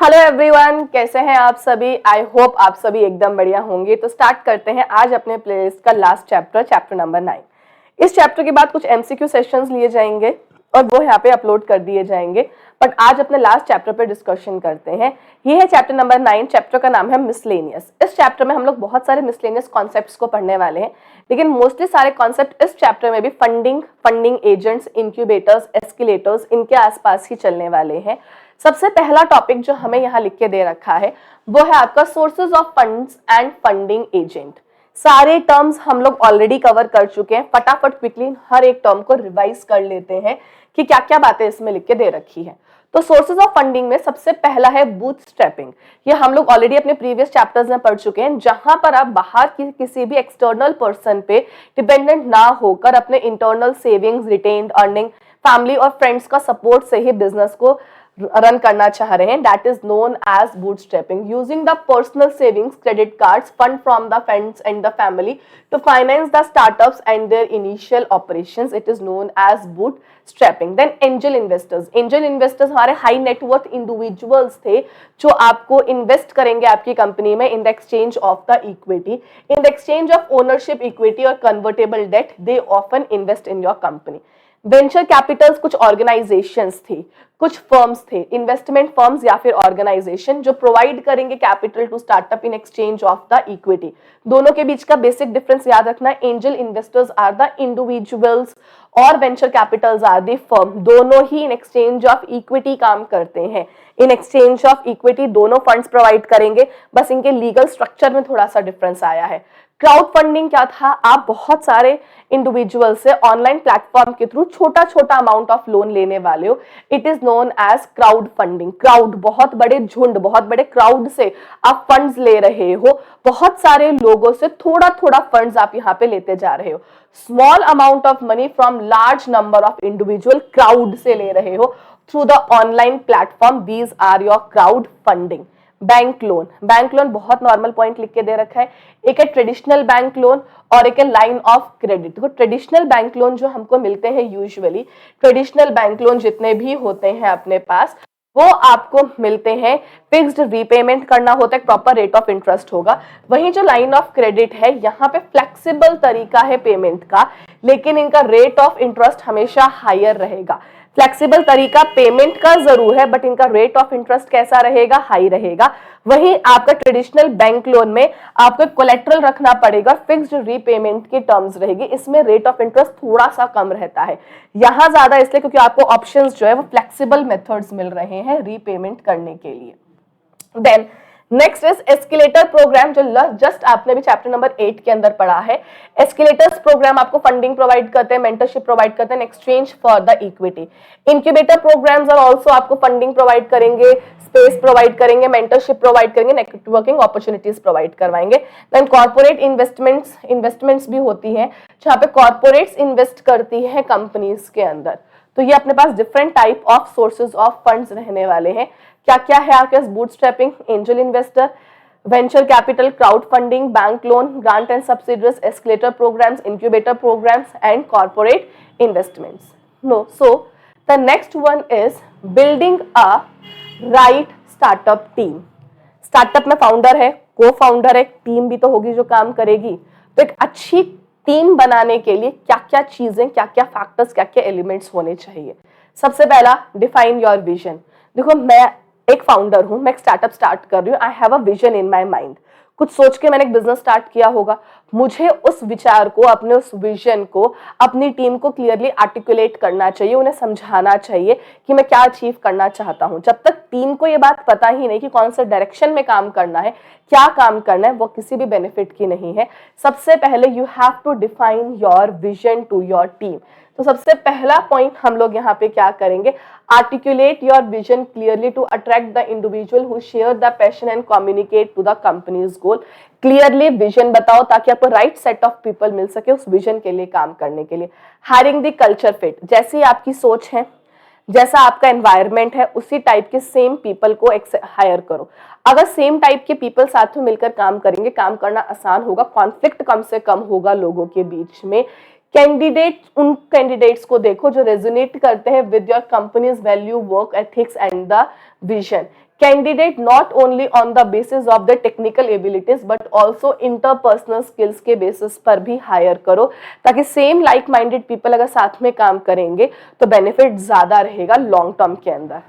Hello everyone, कैसे हैं आप सभी। आई होप आप सभी एकदम बढ़िया होंगे। तो स्टार्ट करते हैं आज अपने प्लेलिस्ट का लास्ट चैप्टर नंबर 9। इस चैप्टर के बाद कुछ एमसीक्यू सेशंस लिए जाएंगे और वो यहाँ पे अपलोड कर दिए जाएंगे, बट आज अपने लास्ट चैप्टर पे डिस्कशन करते हैं। ये है चैप्टर नंबर 9। चैप्टर का नाम है मिसलेनियस। इस चैप्टर में हम लोग बहुत सारे मिसलेनियस कॉन्सेप्ट्स को पढ़ने वाले हैं, लेकिन मोस्टली सारे कॉन्सेप्ट इस चैप्टर में भी फंडिंग एजेंट्स, इंक्यूबेटर्स, एस्केलेटर्स, इनके आसपास ही चलने वाले हैं। सबसे पहला टॉपिक जो हमें यहाँ लिख के दे रखा है वो है आपका sources of funds and funding agent. सारे टर्म्स हम लोग ऑलरेडी कवर कर चुके हैं। फटाफट क्विकली हर एक टर्म को रिवाइज कर लेते हैं कि क्या क्या बातें इसमें लिख के दे रखी है। तो सोर्सेज ऑफ फंडिंग में सबसे पहला है बूटस्ट्रैपिंग। ये हम लोग ऑलरेडी अपने प्रीवियस चैप्टर्स में पढ़ चुके हैं, जहां पर आप बाहर की किसी भी एक्सटर्नल पर्सन पे डिपेंडेंट ना होकर अपने internal savings, retained earning, family और फ्रेंड्स का सपोर्ट से ही बिजनेस को रन करना चाह रहे हैं। That is known as bootstrapping. Using the personal savings, credit cards, fund from the friends and the family to finance the startups and their initial operations, it is known as bootstrapping. Then angel investors. Angel investors हमारे high net worth individuals थे जो आपको invest करेंगे आपकी company में इन the exchange of the equity, in the exchange of ownership equity और convertible debt. They often invest in your company. Venture capitals कुछ organisations थी, कुछ फर्म्स थे, इन्वेस्टमेंट फर्म्स या फिर ऑर्गेनाइजेशन जो प्रोवाइड करेंगे capital to startup in exchange of the equity. दोनों के बीच का बेसिक डिफरेंस याद रखना। Angel investors are the individuals और venture capitals are the firm. दोनों ही इन एक्सचेंज ऑफ इक्विटी काम करते हैं। इन एक्सचेंज ऑफ इक्विटी दोनों फंड्स प्रोवाइड करेंगे, बस इनके लीगल स्ट्रक्चर में थोड़ा सा डिफरेंस आया है। क्राउड फंडिंग क्या था? आप बहुत सारे इंडिविजुअल से ऑनलाइन प्लेटफॉर्म के थ्रू छोटा छोटा अमाउंट ऑफ लोन लेने वाले हो। It is known as crowd funding. Crowd, बहुत बड़े झुंड, बहुत बड़े क्राउड से आप फंड्स ले रहे हो। बहुत सारे लोगों से थोड़ा थोड़ा फंड्स आप यहाँ पे लेते जा रहे हो। Small amount of money from large number of individual, crowd से ले रहे हो through the online platform. These are your crowd funding. Bank loan. Bank loan बहुत नॉर्मल पॉइंट लिख के दे रखा है। एक है ट्रेडिशनल बैंक लोन और एक है लाइन ऑफ क्रेडिट। देखो ट्रेडिशनल बैंक लोन जो हमको मिलते हैं यूजुअली, ट्रेडिशनल बैंक लोन जितने भी होते हैं अपने पास, वो आपको मिलते हैं, फिक्स्ड रीपेमेंट करना होता है, प्रॉपर रेट ऑफ इंटरेस्ट होगा। वहीं जो लाइन ऑफ क्रेडिट है, यहाँ पे फ्लेक्सिबल तरीका है पेमेंट का, लेकिन इनका रेट ऑफ इंटरेस्ट हमेशा हायर रहेगा। फ्लेक्सिबल तरीका पेमेंट का जरूर है, बट इनका रेट ऑफ इंटरेस्ट कैसा रहेगा? हाई रहेगा। वहीं आपका ट्रेडिशनल बैंक लोन में आपको कोलेट्रल रखना पड़ेगा, फिक्स्ड रीपेमेंट की टर्म्स रहेगी। इसमें रेट ऑफ इंटरेस्ट थोड़ा सा कम रहता है, यहां ज्यादा इसलिए क्योंकि आपको ऑप्शंस जो है वो फ्लेक्सिबल मेथड्स मिल रहे हैं रीपेमेंट करने के लिए। Then next is escalator program, जो जस्ट आपने भी चैप्टर नंबर 8 के अंदर पढ़ा है। एस्केलेटर्स प्रोग्राम आपको फंडिंग प्रोवाइड करते हैं, मेंटरशिप प्रोवाइड करते हैं, exchange for the equity. Incubator programs are also आपको फंडिंग प्रोवाइड करेंगे, स्पेस प्रोवाइड करेंगे, मेंटरशिप प्रोवाइड करेंगे, नेटवर्किंग अपॉर्चुनिटीज प्रोवाइड करवाएंगे। देन कॉर्पोरेट इन्वेस्टमेंट्स भी होती है, जहां पे कॉर्पोरेट्स इन्वेस्ट करती है कंपनीज के अंदर। तो ये अपने पास different type of sources of funds रहने वाले हैं। क्या क्या है आपके पास? Bootstrapping, angel investor, venture capital, crowd funding, bank loan, grant and subsidies, escalator programmes, incubator programmes and corporate investments. No, so the next one is building a right startup team. Startup में founder है, को founder है, team भी तो होगी जो काम करेगी। तो एक अच्छी टीम बनाने के लिए क्या क्या चीजें, क्या क्या फैक्टर्स, क्या क्या एलिमेंट्स होने चाहिए? सबसे पहला, डिफाइन योर विजन। देखो मैं एक फाउंडर हूं, मैं एक स्टार्टअप स्टार्ट कर रही हूँ। I have a vision in my mind. कुछ सोच के मैंने एक बिजनेस स्टार्ट किया होगा। मुझे उस विचार को, अपने उस विजन को अपनी टीम को क्लियरली आर्टिकुलेट करना चाहिए, उन्हें समझाना चाहिए कि मैं क्या अचीव करना चाहता हूं। जब तक टीम को ये बात पता ही नहीं कि कौन सा डायरेक्शन में काम करना है, क्या काम करना है, वो किसी भी बेनिफिट की नहीं है। सबसे पहले you have to define your vision to your team. तो सबसे पहला पॉइंट हम लोग यहाँ पे क्या करेंगे? Articulate your vision clearly to attract the individual who share the passion and communicate to the company's goal. Clearly vision बताओ ताकि आपको राइट सेट ऑफ पीपल मिल सके उस विजन के लिए काम करने के लिए। हायरिंग द कल्चर फिट, जैसी आपकी सोच है, जैसा आपका एनवायरनमेंट है, उसी टाइप के सेम पीपल को हायर करो। अगर सेम टाइप के पीपल साथ में मिलकर काम करेंगे, काम करना आसान होगा, कॉन्फ्लिक्ट कम से कम होगा लोगों के बीच में। उन कैंडिडेट्स को देखो जो रेजोनेट करते हैं with your companies value, work ethics and the vision. Candidate not only on the basis of the technical abilities but also interpersonal skills के बेसिस पर भी हायर करो, ताकि सेम लाइक माइंडेड पीपल अगर साथ में काम करेंगे तो बेनिफिट ज्यादा रहेगा लॉन्ग टर्म के अंदर।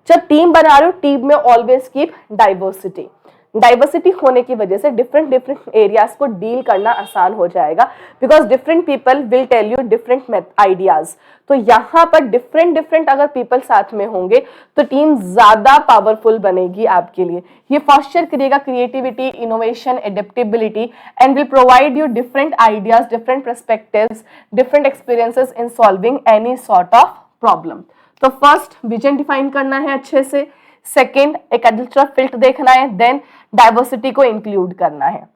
जब टीम बना रहे हो, टीम में ऑलवेज कीप डाइवर्सिटी। डाइवर्सिटी होने की वजह से डिफरेंट डिफरेंट एरियाज को डील करना आसान हो जाएगा, because different people will tell you different ideas. तो यहाँ पर डिफरेंट डिफरेंट अगर पीपल साथ में होंगे तो टीम ज्यादा पावरफुल बनेगी आपके लिए। ये फॉस्चर करेगा creativity, innovation, adaptability and will provide you different ideas, different perspectives, different experiences in solving any sort of problem. तो फर्स्ट विजन डिफाइन करना है अच्छे से, सेकेंड एक कल्चरल फिट देखना है, देन डाइवर्सिटी को इंक्लूड करना है।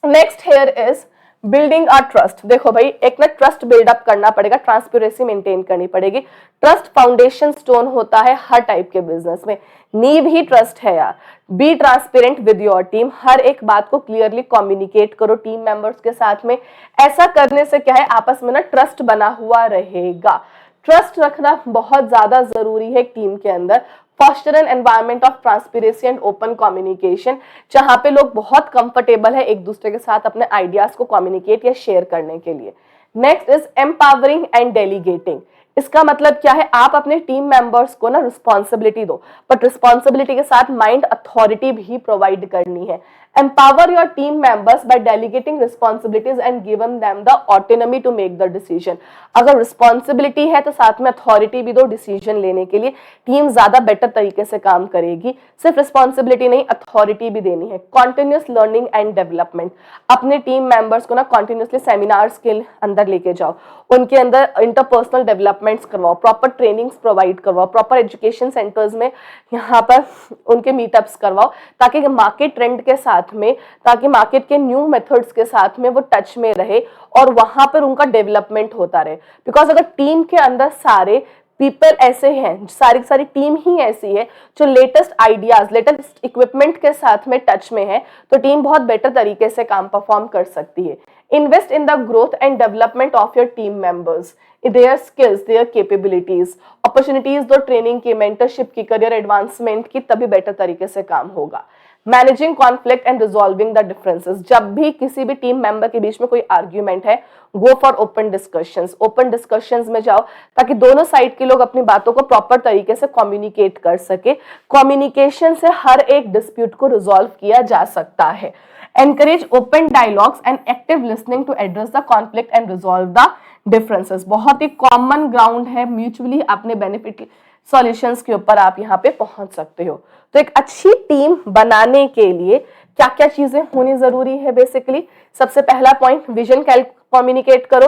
Next here is building a trust. देखो भाई, एक ना ट्रस्ट बिल्डअप करना पड़ेगा, ट्रांसपेरेंसी मेंटेन करनी पड़ेगी। ट्रस्ट फाउंडेशन स्टोन होता है हर टाइप के बिजनेस में, नींव ही ट्रस्ट है यार। Be transparent with your team, हर एक बात को क्लियरली कम्युनिकेट करो टीम मेंबर्स के साथ में। ऐसा करने से क्या है, आपस में ना ट्रस्ट बना हुआ रहेगा। ट्रस्ट रखना बहुत ज्यादा जरूरी है टीम के अंदर। Foster an environment of transparency and open communication, जहां पे लोग बहुत कंफर्टेबल है एक दूसरे के साथ अपने आइडियाज को कम्युनिकेट या शेयर करने के लिए। Next is empowering and delegating. इसका मतलब क्या है, आप अपने टीम मेंबर्स को ना रिस्पॉन्सिबिलिटी दो, बट रिस्पॉन्सिबिलिटी के साथ माइंड अथॉरिटी भी प्रोवाइड करनी है। Empower your team members by delegating responsibilities and given them the autonomy to make the decision. अगर रिस्पॉन्सिबिलिटी है तो साथ में अथॉरिटी भी दो डिसीजन लेने के लिए, टीम ज्यादा बेटर तरीके से काम करेगी। सिर्फ रिस्पॉन्सिबिलिटी नहीं, अथॉरिटी भी देनी है। कॉन्टिन्यूस लर्निंग एंड डेवलपमेंट, अपने टीम मेंबर्स को ना कॉन्टिन्यूसली सेमिनार्स के अंदर लेके जाओ, उनके अंदर इंटरपर्सनल डेवलपमेंट्स करवाओ, प्रॉपर ट्रेनिंग्स प्रोवाइड करवाओ, प्रॉपर एजुकेशन सेंटर्स में यहाँ पर उनके मीटअप्स करवाओ, ताकि मार्केट ट्रेंड के साथ में, ताकि मार्केट के न्यू मेथड्स के साथ में वो टच में रहे और वहां पर उनका डेवलपमेंट होता रहे। बिकॉज अगर टीम के अंदर सारे पीपल ऐसे हैं, सारी सारी टीम ही ऐसी है जो लेटेस्ट आइडियाज, लेटेस्ट इक्विपमेंट के साथ में टच में है, तो टीम बहुत बेटर तरीके से काम परफॉर्म कर सकती है। Invest in the growth and development of your team members, their skills, there capabilities, opportunities दो ट्रेनिंग की, मेंटरशिप की, करियर एडवांसमेंट की, तभी बेटर तरीके से काम होगा। Managing conflict and resolving the differences, जब भी किसी भी टीम मेंबर के बीच में कोई आर्ग्यूमेंट है, go for open discussions. Open discussions में जाओ ताकि दोनों साइड के लोग अपनी बातों को प्रॉपर तरीके से कम्युनिकेट कर सके। कम्युनिकेशन से हर एक डिस्प्यूट को रिजॉल्व किया जा सकता है। Encourage open dialogues and active listening to address the conflict and resolve the differences. बहुत ही कॉमन ग्राउंड है, म्यूचुअली अपने बेनिफिट सॉल्यूशंस के ऊपर आप यहाँ पे पहुंच सकते हो। तो एक अच्छी टीम बनाने के लिए क्या क्या चीजें होनी जरूरी है, बेसिकली सबसे पहला पॉइंट, विजन कम्युनिकेट करो,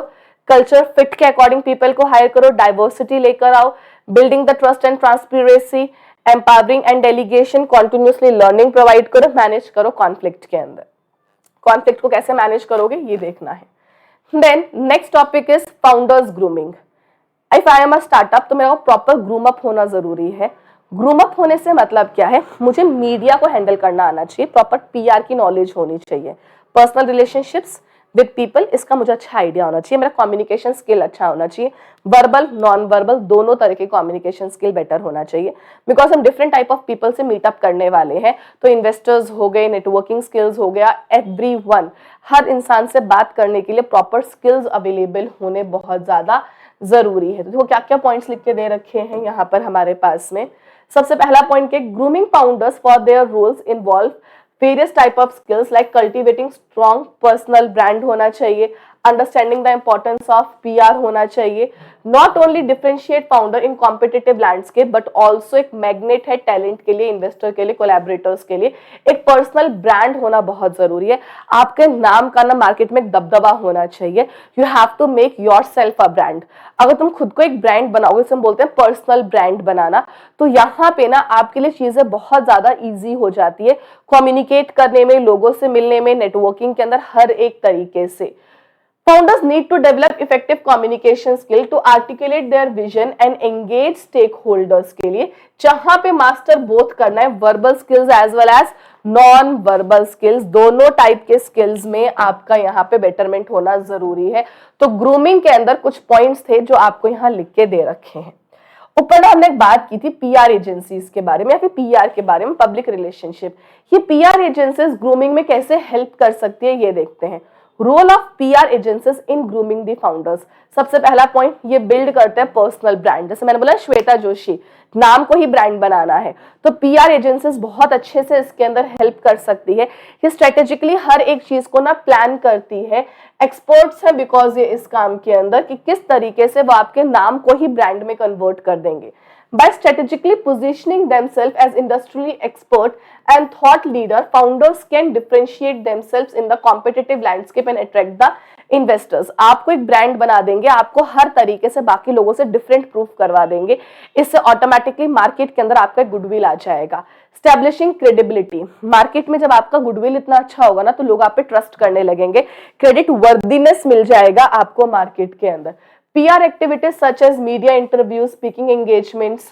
कल्चर फिट के अकॉर्डिंग पीपल को हायर करो, डाइवर्सिटी लेकर आओ, building the trust and transparency, empowering and delegation, continuously learning provide करो, मैनेज करो कॉन्फ्लिक्ट के अंदर। कॉन्फ्लिक्ट को कैसे मैनेज करोगे ये देखना है। Then next topic is founders grooming. If I am a startup तो मेरा प्रॉपर ग्रूम अप होना जरूरी है। ग्रूम अप होने से मतलब क्या है, मुझे मीडिया को हैंडल करना आना चाहिए, प्रॉपर पीआर की नॉलेज होनी चाहिए, पर्सनल रिलेशनशिप्स विद पीपल, इसका मुझे अच्छा आइडिया होना चाहिए, मेरा कम्युनिकेशन स्किल अच्छा होना चाहिए, वर्बल नॉन वर्बल दोनों तरह के कम्युनिकेशन स्किल बेटर होना चाहिए। बिकॉज हम डिफरेंट टाइप ऑफ पीपल से मीटअप करने वाले हैं, तो इन्वेस्टर्स हो गए, नेटवर्किंग स्किल्स हो गया, एवरीवन, हर इंसान से बात करने के लिए प्रॉपर स्किल्स अवेलेबल होने बहुत ज्यादा जरूरी है। तो वो क्या क्या पॉइंट्स लिख के दे रखे हैं यहाँ पर हमारे पास में। सबसे पहला पॉइंट के grooming founders for their roles involve various type of skills like cultivating strong personal brand होना चाहिए, understanding the importance of PR होना चाहिए, not only differentiate founder in competitive landscape but also एक मैग्नेट है talent के लिए, investor के लिए, कोलैबोरेटर्स के लिए। एक पर्सनल ब्रांड होना बहुत जरूरी है, आपके नाम का ना मार्केट में एक दबदबा होना चाहिए। You have to make yourself a brand. अगर तुम खुद को एक ब्रांड बनाओगे, हम बोलते हैं पर्सनल ब्रांड बनाना, तो यहाँ पे ना आपके लिए चीजें बहुत ज्यादा ईजी हो जाती है, कम्युनिकेट करने में, लोगों से मिलने में, नेटवर्किंग के अंदर, हर एक तरीके से। Founders need to develop effective communication skill to articulate their vision and engage stakeholders के लिए, जहां पे मास्टर बोथ करना है, verbal skills as well as non verbal skills, दोनों टाइप के स्किल्स में आपका यहाँ पे बेटरमेंट होना जरूरी है। तो ग्रूमिंग के अंदर कुछ पॉइंट्स थे जो आपको यहाँ लिख के दे रखे हैं। ऊपर ना हमने एक बात की थी पीआर एजेंसीज के बारे में या फिर पीआर के बारे में, पब्लिक रिलेशनशिप। ये पीआर एजेंसीज ग्रूमिंग में कैसे हेल्प कर सकती है ये देखते हैं। Role of PR agencies in grooming the founders. सबसे पहला पॉइंट, ये बिल्ड करते हैं पर्सनल ब्रांड। जैसे मैंने बोला श्वेता जोशी, नाम को ही ब्रांड बनाना है, तो पीआर एजेंसीज बहुत अच्छे से इसके अंदर हेल्प कर सकती है। ये स्ट्रेटेजिकली हर एक चीज को ना प्लान करती है। एक्सपर्ट्स है बिकॉज ये इस काम के अंदर कि किस तरीके से वो आपके नाम को ही ब्रांड में कन्वर्ट कर देंगे। By strategically positioning themselves as industrially expert and thought leader, founders can differentiate themselves in the competitive landscape and attract the investors. आपको एक ब्रांड बना देंगे, आपको हर तरीके से बाकी लोगों से डिफरेंट प्रूफ करवा देंगे। इससे ऑटोमेटिकली मार्केट के अंदर आपका गुडविल आ जाएगा। स्टैब्लिशिंग क्रेडिबिलिटी, मार्केट में जब आपका गुडविल इतना अच्छा होगा ना तो लोग आप पे ट्रस्ट करने लगेंगे, क्रेडिट वर्दीनेस मिल जाएगा आपको मार्केट के अंदर। PR activities such as media interviews, speaking engagements,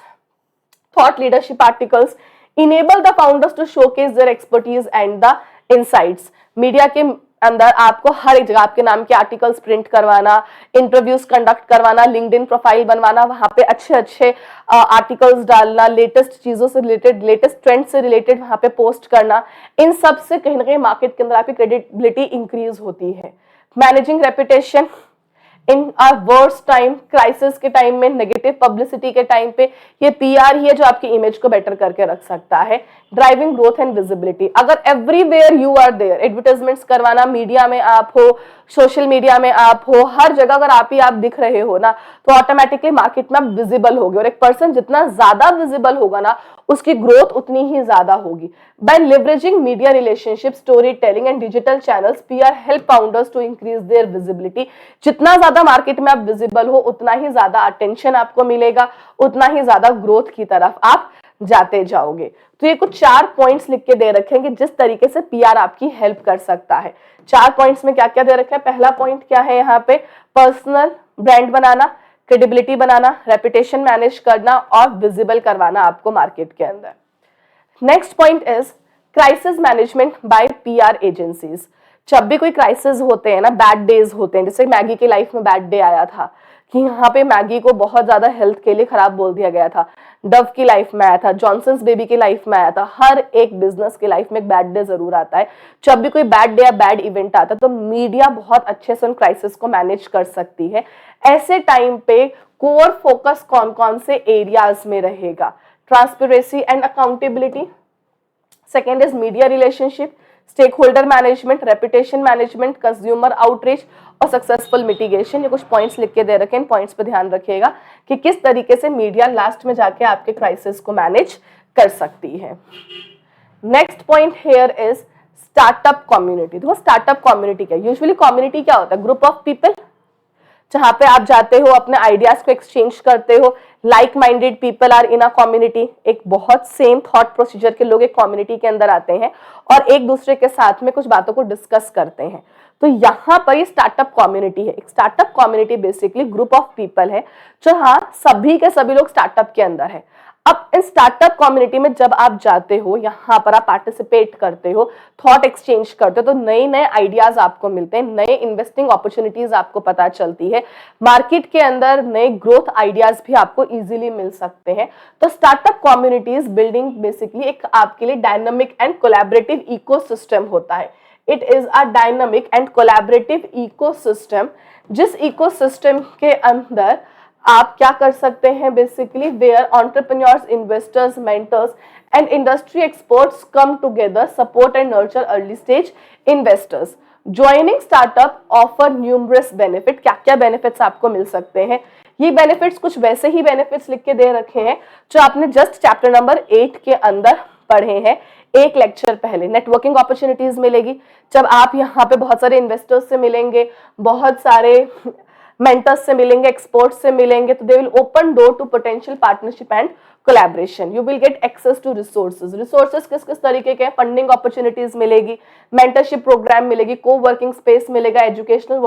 thought leadership articles enable the founders to showcase their expertise and the insights. Media के अंदर आपको हर एक जगह आपके नाम के आर्टिकल्स प्रिंट करवाना, इंटरव्यूज कंडक्ट करवाना, लिंक्डइन प्रोफाइल बनवाना, वहां पे अच्छे अच्छे आर्टिकल्स डालना, लेटेस्ट चीजों से रिलेटेड, लेटेस्ट ट्रेंड से रिलेटेड वहां पे पोस्ट करना, इन सब से कहीं ना कहीं मार्केट के अंदर आपकी क्रेडिबिलिटी इंक्रीज होती है। Managing reputation in are worst time, crisis के टाइम में, नेगेटिव पब्लिसिटी के टाइम पे ये पीआर ही है जो आपकी इमेज को बेटर करके रख सकता है। ड्राइविंग ग्रोथ एंड विजिबिलिटी, अगर everywhere you are there, advertisements करवाना, मीडिया में आप हो, सोशल मीडिया में आप हो, हर जगह अगर आप दिख रहे हो ना तो ऑटोमेटिकली मार्केट में आप विजिबल होगे, और एक पर्सन जितना ज्यादा विजिबल होगा ना उसकी ग्रोथ उतनी ही ज्यादा होगी। By leveraging media relationship, story telling and digital channels, PR help founders to increase their visibility. जितना ज्यादा मार्केट में आप विजिबल हो उतना ही ज्यादा अटेंशन आपको मिलेगा, उतना ही ज्यादा ग्रोथ की तरफ आप जाते जाओगे। तो ये कुछ 4 पॉइंट्स लिख के दे रखे हैं जिस तरीके से पीआर आपकी हेल्प कर सकता है। 4 पॉइंट्स में क्या क्या दे रखा है। पहला पॉइंट क्या है यहाँ पे, पर्सनल ब्रांड बनाना, क्रेडिबिलिटी बनाना, रेपुटेशन मैनेज करना और विजिबल करवाना आपको मार्केट के अंदर। Next point is crisis management by PR agencies. जब भी कोई क्राइसिस होते हैं ना, बैड डेज होते हैं, जैसे मैगी की लाइफ में बैड डे आया था कि यहाँ पे मैगी को बहुत ज्यादा हेल्थ के लिए खराब बोल दिया गया था, डव की लाइफ में आया था, जॉनसन्स बेबी की लाइफ में आया था। हर एक बिजनेस की लाइफ में एक बैड डे जरूर आता है। जब भी कोई बैड डे या बैड इवेंट आता है तो मीडिया बहुत अच्छे से उन क्राइसिस को मैनेज कर सकती है। ऐसे टाइम पे कोर फोकस कौन कौन से एरियाज में रहेगा, transparency and accountability, second is media relationship, stake holder management, reputation management, consumer outreach और सक्सेसफुल मिटिगेशन। ये कुछ पॉइंट्स लिख के दे रखे हैं, इन पॉइंट्स पे ध्यान रखिएगा कि किस तरीके से मीडिया लास्ट में जाके आपके क्राइसिस को मैनेज कर सकती है। Next point here is startup community. देखो स्टार्टअप कम्युनिटी क्या, यूजुअली कम्युनिटी क्या होता है, ग्रुप ऑफ पीपल जहां पे आप जाते हो, अपने आइडियाज को एक्सचेंज करते हो, like minded people are in a community. एक बहुत सेम थॉट प्रोसीजर के लोग एक कम्युनिटी के अंदर आते हैं और एक दूसरे के साथ में कुछ बातों को डिस्कस करते हैं। तो यहाँ पर ये स्टार्टअप कम्युनिटी है। एक startup community basically group of people है जहाँ सभी के सभी लोग स्टार्टअप के अंदर है। अब इस स्टार्टअप कम्युनिटी में जब आप जाते हो, यहाँ पर आप पार्टिसिपेट करते हो, थॉट एक्सचेंज करते हो, तो नए नए आइडियाज आपको मिलते हैं, नए इन्वेस्टिंग अपॉर्चुनिटीज आपको पता चलती है, मार्केट के अंदर नए ग्रोथ आइडियाज भी आपको इजीली मिल सकते हैं। तो स्टार्टअप कम्युनिटीज बिल्डिंग बेसिकली एक आपके लिए डायनामिक एंड कोलैबोरेटिव इकोसिस्टम होता है। It is a dynamic and collaborative ecosystem, जिस इकोसिस्टम के अंदर आप क्या कर सकते हैं, basically where entrepreneurs, investors, mentors and industry experts come together, support and nurture early stage investors. Joining startup offer numerous benefit. क्या क्या बेनिफिट्स आपको मिल सकते हैं, ये बेनिफिट्स कुछ वैसे ही बेनिफिट्स लिख के दे रखे हैं जो आपने जस्ट चैप्टर नंबर 8 के अंदर पढ़े हैं एक लेक्चर पहले। नेटवर्किंग अपॉर्चुनिटीज मिलेगी, जब आप यहाँ पे बहुत सारे इन्वेस्टर्स से मिलेंगे, बहुत सारे मेंटर्स से मिलेंगे, एक्सपर्ट्स से मिलेंगे, तो they will open door to potential partnership and collaboration. You will get access to resources. Resources किस किस तरीके के, फंडिंग अपॉर्चुनिटीज मिलेगी, मेंटरशिप प्रोग्राम मिलेगी, को वर्किंग स्पेस मिलेगा, एजुकेशनल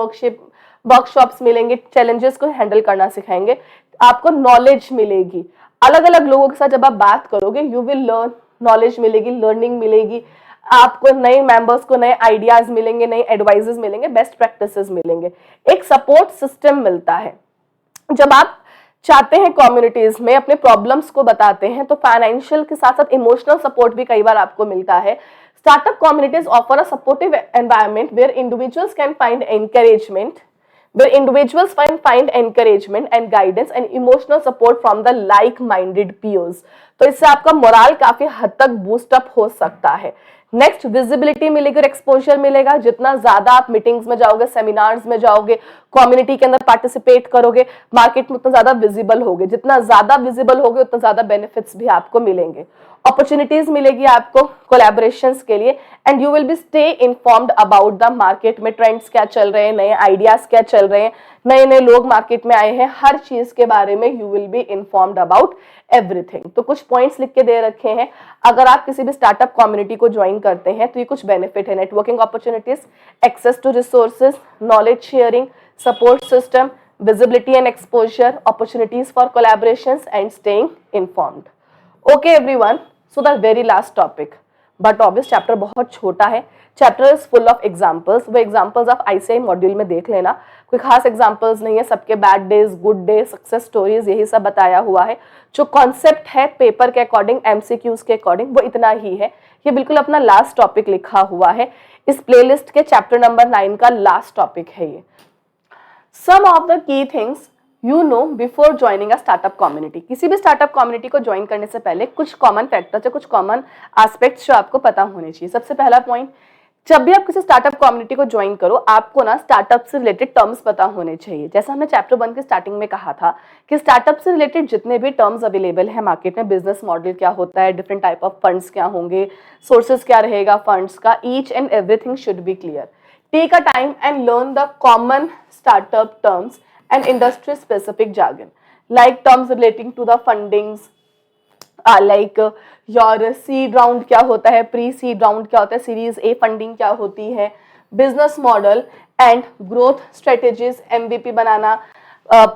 वर्कशॉप्स मिलेंगे, चैलेंजेस को हैंडल करना सिखाएंगे, आपको नॉलेज मिलेगी। अलग अलग लोगों के साथ जब आप बात करोगे यू विल लर्न, नॉलेज मिलेगी, लर्निंग मिलेगी, आपको नए मेंबर्स को नए आइडियाज मिलेंगे, नए एडवाइजेस मिलेंगे, बेस्ट प्रैक्टिसेस मिलेंगे, एक सपोर्ट सिस्टम मिलता है। जब आप चाहते हैं कम्युनिटीज में अपने प्रॉब्लम्स को बताते हैं, तो फाइनेंशियल के साथ साथ इमोशनल सपोर्ट भी कई बार आपको मिलता है। Startup communities offer a supportive environment where individuals can find encouragement, where individuals find encouragement and guidance and emotional support from the like-minded peers। तो इससे आपका मोराल काफी हद तक बूस्ट अप हो सकता है। नेक्स्ट, विजिबिलिटी मिलेगी और एक्सपोजर मिलेगा। जितना ज्यादा आप मीटिंग्स में जाओगे, सेमिनार्स में जाओगे, कम्युनिटी के अंदर पार्टिसिपेट करोगे, मार्केट में उतना ज्यादा विजिबल होगे। जितना ज्यादा विजिबल होगे उतना ज्यादा बेनिफिट्स भी आपको मिलेंगे। अपॉर्चुनिटीज मिलेगी आपको कोलैबोरेशंस के लिए, and you will be stay informed about the market में ट्रेंड्स क्या चल रहे हैं, नए आइडियाज क्या चल रहे हैं, नए नए लोग मार्केट में आए हैं, हर चीज के बारे में you will be informed about everything. तो कुछ पॉइंट्स लिख के दे रखे हैं। अगर आप किसी भी स्टार्टअप कम्युनिटी को ज्वाइन करते हैं तो ये कुछ बेनिफिट है। Networking opportunities, access to resources, knowledge sharing, support system, visibility and exposure, opportunities for collaborations and staying informed। Okay everyone, so the very last topic, but obvious chapter बहुत छोटा है। chapter is full of examples। वो examples आप ICI module में देख लेना, कोई खास examples नहीं है, सबके bad days, good days, success stories यही सब बताया हुआ है। जो concept है पेपर के अकॉर्डिंग, MCQs के अकॉर्डिंग, वो इतना ही है। ये बिल्कुल अपना लास्ट टॉपिक लिखा हुआ है, इस प्लेलिस्ट के चैप्टर नंबर 9 का लास्ट टॉपिक है ये। Some of the key things you know before joining a startup community। किसी भी स्टार्टअप कम्युनिटी को ज्वाइन करने से पहले कुछ कॉमन फैक्टर्स या कुछ कॉमन एस्पेक्ट्स जो आपको पता होने चाहिए। सबसे पहला पॉइंट, जब भी आप किसी स्टार्टअप कम्युनिटी को ज्वाइन करो, आपको ना स्टार्टअप से रिलेटेड टर्म्स पता होने चाहिए। जैसा हमने चैप्टर 1 के स्टार्टिंग में कहा था कि स्टार्टअप से रिलेटेड जितने भी टर्म्स अवेलेबल है मार्केट में, बिजनेस मॉडल क्या होता है, डिफरेंट टाइप ऑफ फंड्स क्या होंगे, सोर्सेज क्या रहेगा फंड्स का, each and everything should be clear. Take a time and learn the common startup terms and industry specific jargon, like terms relating to the fundings, like your seed round क्या होता है, pre seed round क्या होता है, series A funding क्या होती है, business model and growth strategies, MVP banana,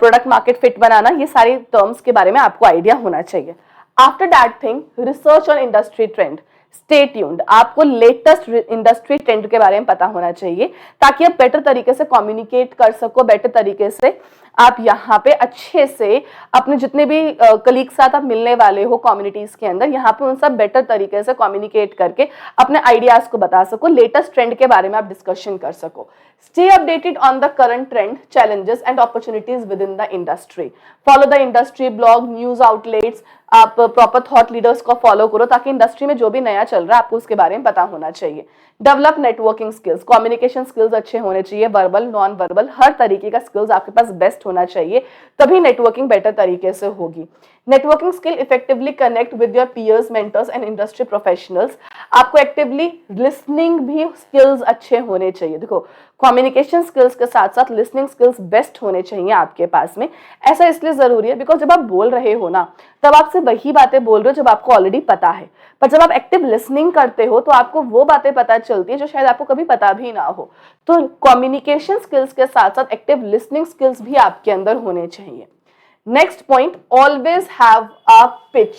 product market fit बनाना, ये सारे terms के बारे में आपको आइडिया होना चाहिए। After that thing, research on industry trend। Stay tuned, आपको लेटेस्ट इंडस्ट्री ट्रेंड के बारे में पता होना चाहिए ताकि आप बेटर तरीके से कम्युनिकेट कर सको, बेटर तरीके से आप यहाँ पे अच्छे से अपने जितने भी कलीग साथ आप मिलने वाले हो कम्युनिटीज के अंदर, यहाँ पे उन सब बेटर तरीके से कम्युनिकेट करके अपने आइडियाज को बता सको, लेटेस्ट ट्रेंड के बारे में आप डिस्कशन कर सको। Stay updated on the current trend, challenges and opportunities with in the industry. Follow the industry blog, news outlets, आप प्रॉपर थॉट लीडर्स को फॉलो करो ताकि इंडस्ट्री में जो भी नया चल रहा है आपको उसके बारे में पता होना चाहिए। Develop networking skills, communication skills अच्छे होने चाहिए, वर्बल नॉन वर्बल हर तरीके का स्किल्स आपके पास बेस्ट होना चाहिए, तभी नेटवर्किंग बेटर तरीके से होगी। Networking skill effectively connect with your peers, mentors and industry professionals. आपको एक्टिवली लिसनिंग भी स्किल्स अच्छे होने चाहिए। देखो, कम्युनिकेशन स्किल्स के साथ साथ लिसनिंग स्किल्स बेस्ट होने चाहिए आपके पास में। ऐसा इसलिए जरूरी है बिकॉज जब आप बोल रहे हो ना, तब आपसे वही बातें बोल रहे हो जब आपको ऑलरेडी पता है, पर जब आप एक्टिव लिसनिंग करते हो तो आपको वो बातें पता चलती है जो शायद आपको कभी पता भी ना हो। तो कम्युनिकेशन स्किल्स के साथ साथ एक्टिव लिसनिंग स्किल्स भी आपके अंदर होने चाहिए। Next point, always have a pitch,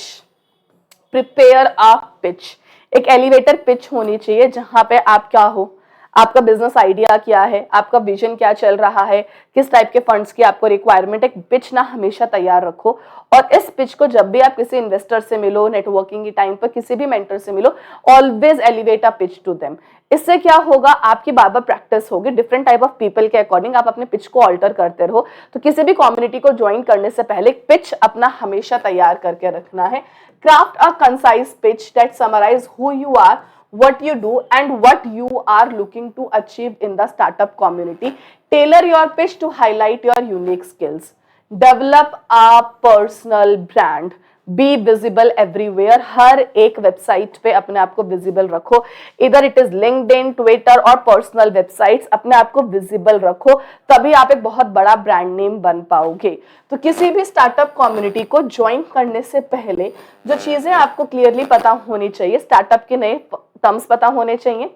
prepare a pitch. एक एलिवेटर पिच होनी चाहिए जहां पे आप क्या हो, आपका बिजनेस आइडिया क्या है, आपका विजन क्या चल रहा है, किस टाइप के फंड्स की आपको रिक्वायरमेंट है। एक पिच ना हमेशा तैयार रखो, और इस पिच को जब भी आप किसी इन्वेस्टर से मिलो, नेटवर्किंग के टाइम पर किसी भी मेंटर से मिलो, always elevate a pitch to them. इससे क्या होगा, आपकी बार बार प्रैक्टिस होगी, डिफरेंट टाइप ऑफ पीपल के अकॉर्डिंग आप अपने पिच को ऑल्टर करते रहो। तो किसी भी कम्युनिटी को ज्वाइन करने से पहले पिच अपना हमेशा तैयार करके रखना है। Craft a concise pitch that summarise who you are, what you do and what you are looking to achieve in the startup community. Tailor your pitch to highlight your unique skills. Develop a personal brand. Be visible everywhere. हर एक website पे अपने आप को visible रखो, इधर it is LinkedIn, Twitter और personal websites, अपने आप को विजिबल रखो, तभी आप एक बहुत बड़ा ब्रांड नेम बन पाओगे। तो किसी भी स्टार्टअप कम्युनिटी को ज्वाइन करने से पहले जो चीजें आपको क्लियरली पता होनी चाहिए, स्टार्टअप के नए टर्म्स पता होने चाहिए,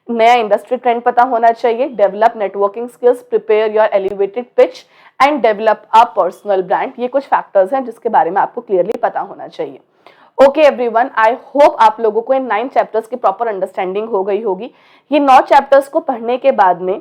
नया इंडस्ट्री ट्रेंड पता होना चाहिए, develop networking skills, prepare your elevated pitch and develop a personal brand. ये कुछ फैक्टर्स हैं जिसके बारे में आपको क्लियरली पता होना चाहिए। ओके एवरीवन, आई होप आप लोगों को इन 9 चैप्टर्स की प्रॉपर अंडरस्टैंडिंग हो गई होगी। ये 9 चैप्टर्स को पढ़ने के बाद में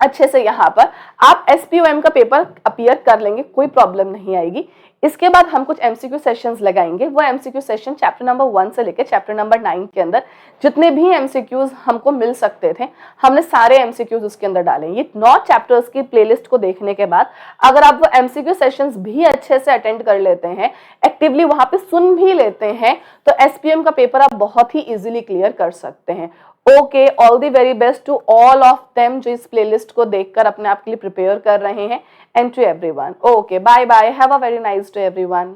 अच्छे से यहाँ पर आप SPOM का पेपर अपीयर कर लेंगे, कोई प्रॉब्लम नहीं आएगी। इसके बाद हम कुछ MCQ सेशंस लगाएंगे। वो MCQ सेशन चैप्टर नंबर 1 से लेकर चैप्टर नंबर 9 के अंदर जितने भी MCQs हमको मिल सकते थे, हमने सारे MCQs उसके अंदर डाले। ये 9 चैप्टर्स की प्लेलिस्ट को देखने के बाद अगर आप वो MCQ सेशंस भी अच्छे से अटेंड कर लेते हैं, एक्टिवली वहां पे सुन भी लेते हैं, तो SPM का पेपर आप बहुत ही इजीली क्लियर कर सकते हैं। Okay, all the very best to all of them जो इस प्लेलिस्ट को देखकर अपने आप के लिए प्रिपेयर कर रहे हैं, and to everyone. Okay, bye bye, have a very nice day everyone.